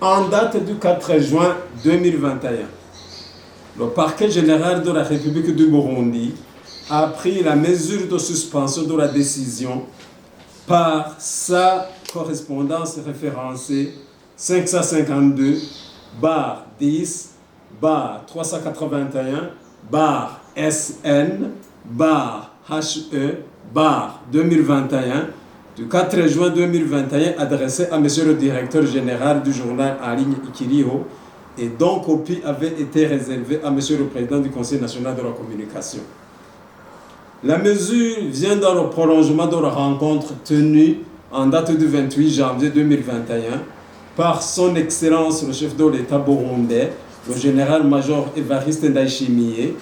En date du 4 juin 2021, le parquet général de la République du Burundi a pris la mesure de suspension de la décision par sa correspondance référencée 552-10-SN-HE-2021 du 4 juin 2021 adressé à M. le directeur général du journal en ligne Ikiriho et dont copie avait été réservée à M. le président du Conseil national de la communication. La mesure vient dans le prolongement de la rencontre tenue en date du 28 janvier 2021 par son Excellence le chef de l'État burundais, le général-major Évariste Ndayishimiye,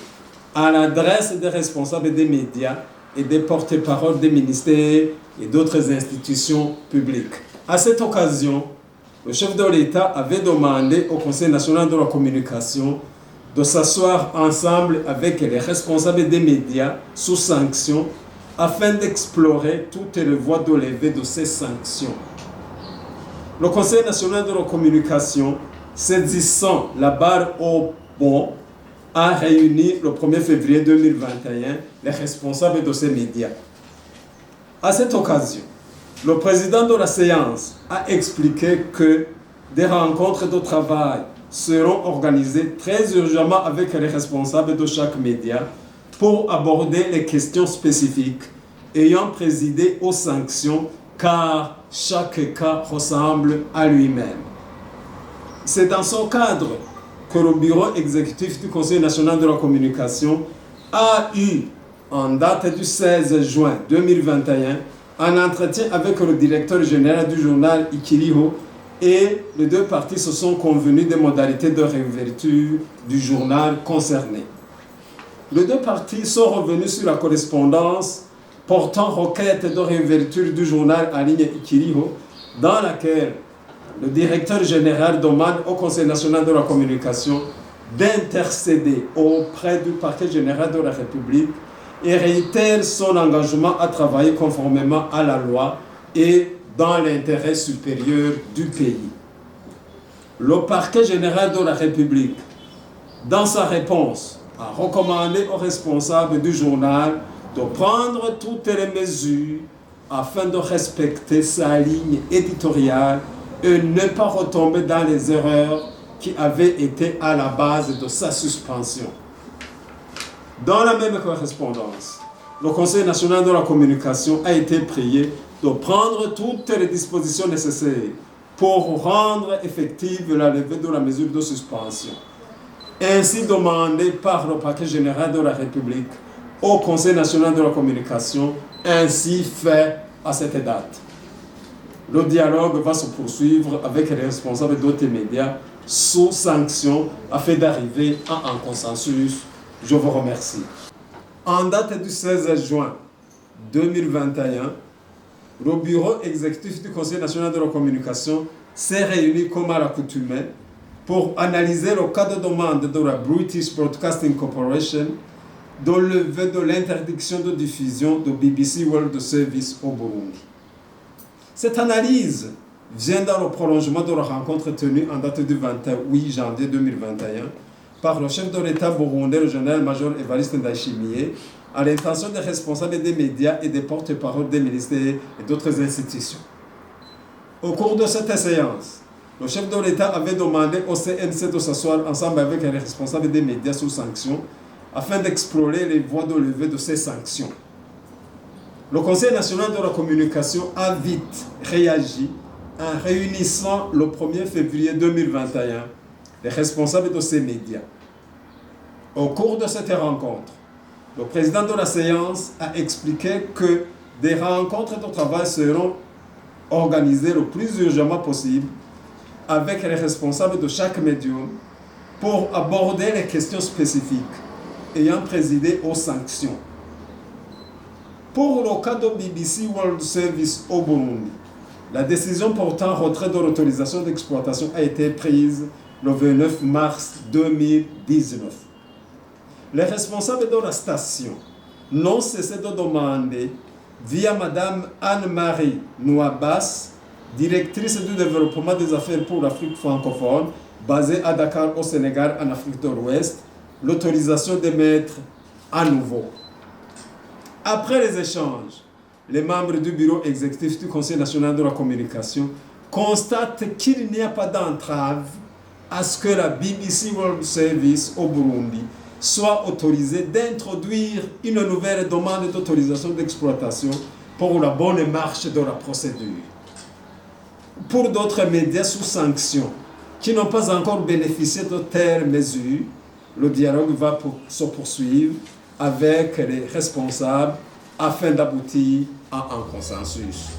à l'adresse des responsables des médias et des porte-paroles des ministères et d'autres institutions publiques. À cette occasion, le chef de l'État avait demandé au Conseil national de la communication de s'asseoir ensemble avec les responsables des médias sous sanction afin d'explorer toutes les voies de levée de ces sanctions. Le Conseil national de la communication, saisissant la barre au bon, a réuni le 1er février 2021 les responsables de ces médias. À cette occasion, le président de la séance a expliqué que des rencontres de travail seront organisées très urgemment avec les responsables de chaque média pour aborder les questions spécifiques ayant présidé aux sanctions car chaque cas ressemble à lui-même. C'est dans ce cadre que le bureau exécutif du Conseil national de la communication a eu, en date du 16 juin 2021, un entretien avec le directeur général du journal Ikiriho et les deux parties se sont convenus des modalités de réouverture du journal concerné. Les deux parties sont revenues sur la correspondance portant requête de réouverture du journal en ligne Ikiriho, dans laquelle le directeur général demande au Conseil national de la communication d'intercéder auprès du parquet général de la République et réitère son engagement à travailler conformément à la loi et dans l'intérêt supérieur du pays. Le parquet général de la République, dans sa réponse, a recommandé aux responsables du journal de prendre toutes les mesures afin de respecter sa ligne éditoriale et ne pas retomber dans les erreurs qui avaient été à la base de sa suspension. Dans la même correspondance, le Conseil national de la communication a été prié de prendre toutes les dispositions nécessaires pour rendre effective la levée de la mesure de suspension, ainsi demandé par le parquet général de la République au Conseil national de la communication, ainsi fait à cette date. Le dialogue va se poursuivre avec les responsables d'autres médias sous sanction afin d'arriver à un consensus. Je vous remercie. En date du 16 juin 2021, le bureau exécutif du Conseil national de la communication s'est réuni comme à l'accoutumée pour analyser le cas de demande de la British Broadcasting Corporation de levée de l'interdiction de diffusion de BBC World Service au Burundi. Cette analyse vient dans le prolongement de la rencontre tenue en date du 28 janvier 2021 par le chef de l'État burundais, le général-major Évariste Ndayishimiye, à l'intention des responsables des médias et des porte-paroles des ministères et d'autres institutions. Au cours de cette séance, le chef de l'État avait demandé au CNC de s'asseoir ensemble avec les responsables des médias sous sanction afin d'explorer les voies de levée de ces sanctions. Le Conseil national de la communication a vite réagi en réunissant le 1er février 2021 les responsables de ces médias. Au cours de cette rencontre, le président de la séance a expliqué que des rencontres de travail seront organisées le plus urgemment possible avec les responsables de chaque médium pour aborder les questions spécifiques ayant présidé aux sanctions. Pour le cas de BBC World Service au Burundi, la décision portant retrait de l'autorisation d'exploitation a été prise le 29 mars 2019. Les responsables de la station n'ont cessé de demander, via Madame Anne-Marie Nouabas, directrice du développement des affaires pour l'Afrique francophone, basée à Dakar au Sénégal en Afrique de l'Ouest, l'autorisation d'émettre à nouveau. Après les échanges, les membres du bureau exécutif du Conseil national de la communication constatent qu'il n'y a pas d'entrave à ce que la BBC World Service au Burundi soit autorisée d'introduire une nouvelle demande d'autorisation d'exploitation pour la bonne marche de la procédure. Pour d'autres médias sous sanction qui n'ont pas encore bénéficié de telles mesures, le dialogue va se poursuivre avec les responsables afin d'aboutir à un consensus.